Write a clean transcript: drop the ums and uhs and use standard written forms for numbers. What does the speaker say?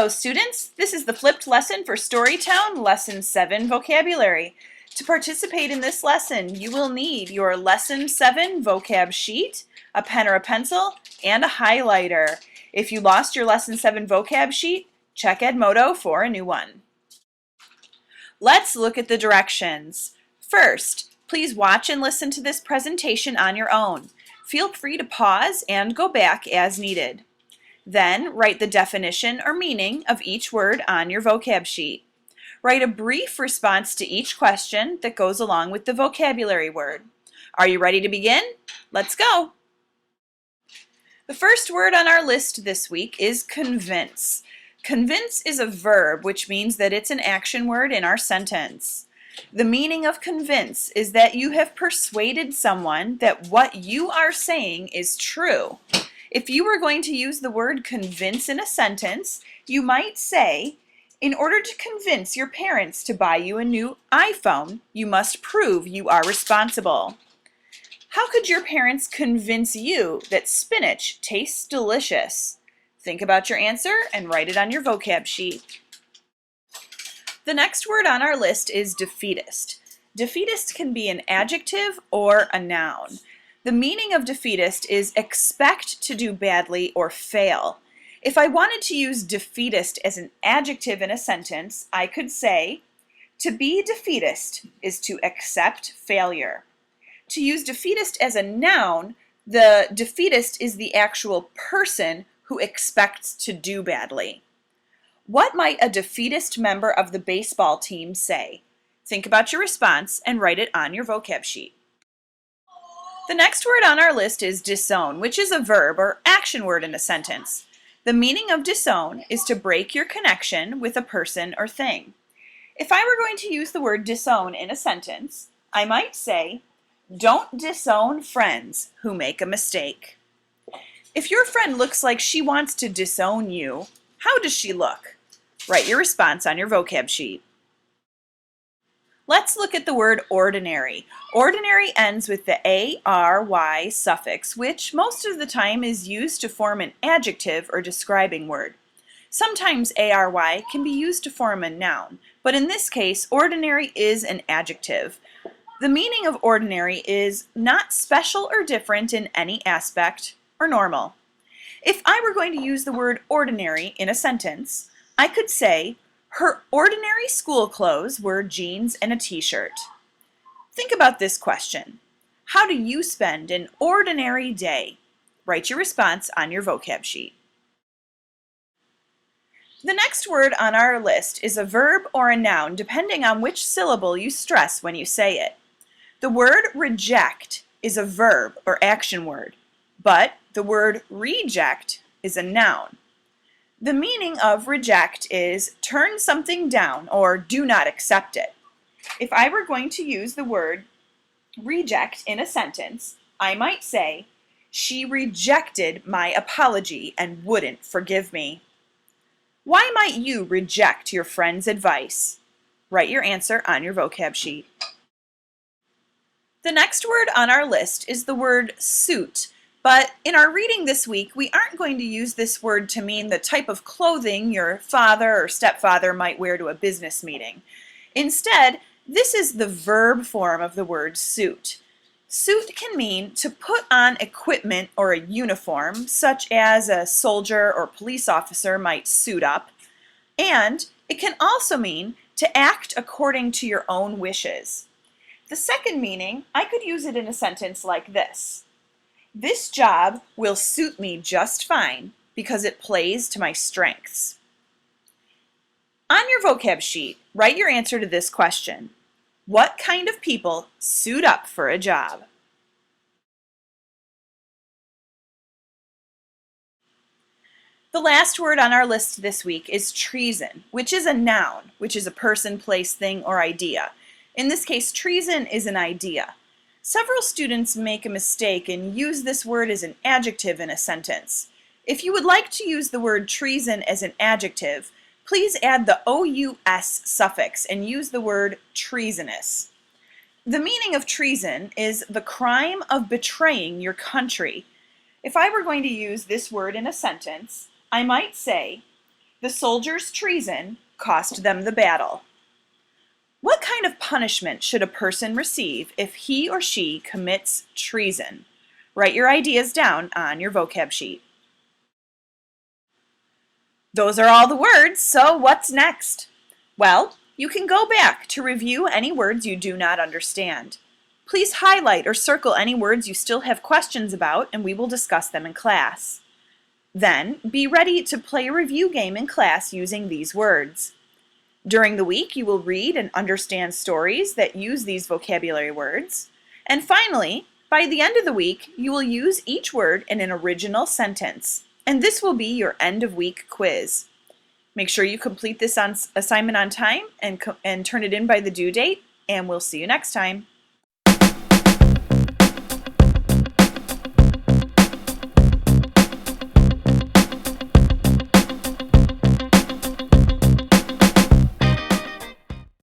Hello students, this is the flipped lesson for Storytown Lesson 7 Vocabulary. To participate in this lesson, you will need your Lesson 7 vocab sheet, a pen or a pencil, and a highlighter. If you lost your Lesson 7 vocab sheet, check Edmodo for a new one. Let's look at the directions. First, please watch and listen to this presentation on your own. Feel free to pause and go back as needed. Then, write the definition or meaning of each word on your vocab sheet. Write a brief response to each question that goes along with the vocabulary word. Are you ready to begin? Let's go! The first word on our list this week is convince. Convince is a verb, which means that it's an action word in our sentence. The meaning of convince is that you have persuaded someone that what you are saying is true. If you were going to use the word convince in a sentence, you might say, in order to convince your parents to buy you a new iPhone, you must prove you are responsible. How could your parents convince you that spinach tastes delicious? Think about your answer and write it on your vocab sheet. The next word on our list is defeatist. Defeatist can be an adjective or a noun. The meaning of defeatist is expect to do badly or fail. If I wanted to use defeatist as an adjective in a sentence, I could say, to be defeatist is to accept failure. To use defeatist as a noun, the defeatist is the actual person who expects to do badly. What might a defeatist member of the baseball team say? Think about your response and write it on your vocab sheet. The next word on our list is disown, which is a verb or action word in a sentence. The meaning of disown is to break your connection with a person or thing. If I were going to use the word disown in a sentence, I might say, don't disown friends who make a mistake. If your friend looks like she wants to disown you, how does she look? Write your response on your vocab sheet. Let's look at the word ordinary. Ordinary ends with the ARY suffix, which most of the time is used to form an adjective or describing word. Sometimes ARY can be used to form a noun, but in this case, ordinary is an adjective. The meaning of ordinary is not special or different in any aspect or normal. If I were going to use the word ordinary in a sentence, I could say, her ordinary school clothes were jeans and a t-shirt. Think about this question. How do you spend an ordinary day? Write your response on your vocab sheet. The next word on our list is a verb or a noun depending on which syllable you stress when you say it. The word reject is a verb or action word, but the word reject is a noun. The meaning of reject is turn something down or do not accept it. If I were going to use the word reject in a sentence, I might say, she rejected my apology and wouldn't forgive me. Why might you reject your friend's advice? Write your answer on your vocab sheet. The next word on our list is the word suit. But in our reading this week, we aren't going to use this word to mean the type of clothing your father or stepfather might wear to a business meeting. Instead, this is the verb form of the word suit. Suit can mean to put on equipment or a uniform, such as a soldier or police officer might suit up. And it can also mean to act according to your own wishes. The second meaning, I could use it in a sentence like this. This job will suit me just fine because it plays to my strengths. On your vocab sheet, write your answer to this question. What kind of people suit up for a job? The last word on our list this week is treason, which is a noun, which is a person, place, thing, or idea. In this case, treason is an idea. Several students make a mistake and use this word as an adjective in a sentence. If you would like to use the word treason as an adjective, please add the OUS suffix and use the word treasonous. The meaning of treason is the crime of betraying your country. If I were going to use this word in a sentence, I might say, The soldier's treason cost them the battle. What kind of punishment should a person receive if he or she commits treason? Write your ideas down on your vocab sheet. Those are all the words, so what's next? Well, you can go back to review any words you do not understand. Please highlight or circle any words you still have questions about, and we will discuss them in class. Then, be ready to play a review game in class using these words. During the week, you will read and understand stories that use these vocabulary words. And finally, by the end of the week, you will use each word in an original sentence. And this will be your end of week quiz. Make sure you complete this assignment on time and turn it in by the due date, and we'll see you next time.